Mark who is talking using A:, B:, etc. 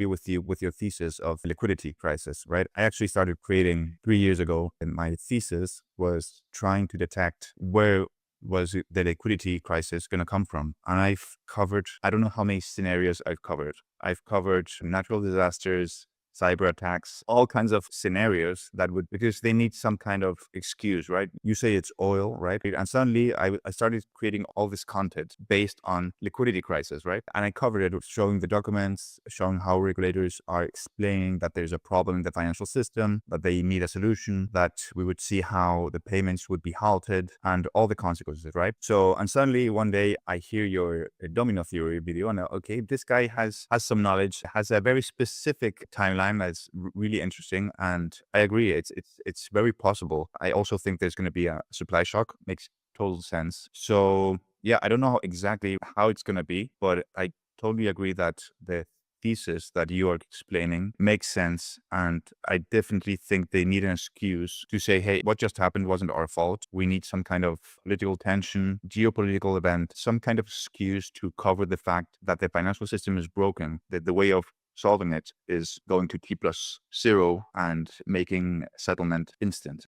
A: agree with you with your thesis of liquidity crisis, right? I actually started creating 3 years ago, and my thesis was trying to detect where was the liquidity crisis going to come from. And I've covered, I don't know how many scenarios I've covered. I've covered natural disasters, cyber attacks, all kinds of scenarios that would, because they need some kind of excuse, right? You say it's oil, right? And suddenly I started creating all this content based on liquidity crisis, right? And I covered it, showing the documents, showing how regulators are explaining that there's a problem in the financial system, that they need a solution, that we would see how the payments would be halted and all the consequences, right? So, and suddenly one day I hear your domino theory video and okay, this guy has some knowledge, has a very specific timeline that's really interesting. And I agree, it's very possible. I also think there's going to be a supply shock. Makes total sense. So yeah, I don't know exactly how it's going to be, but I totally agree that the thesis that you are explaining makes sense. And I definitely think they need an excuse to say, hey, what just happened wasn't our fault. We need some kind of political tension, geopolitical event, some kind of excuse to cover the fact that the financial system is broken, that the way of solving it is going to T+0 and making settlement instant.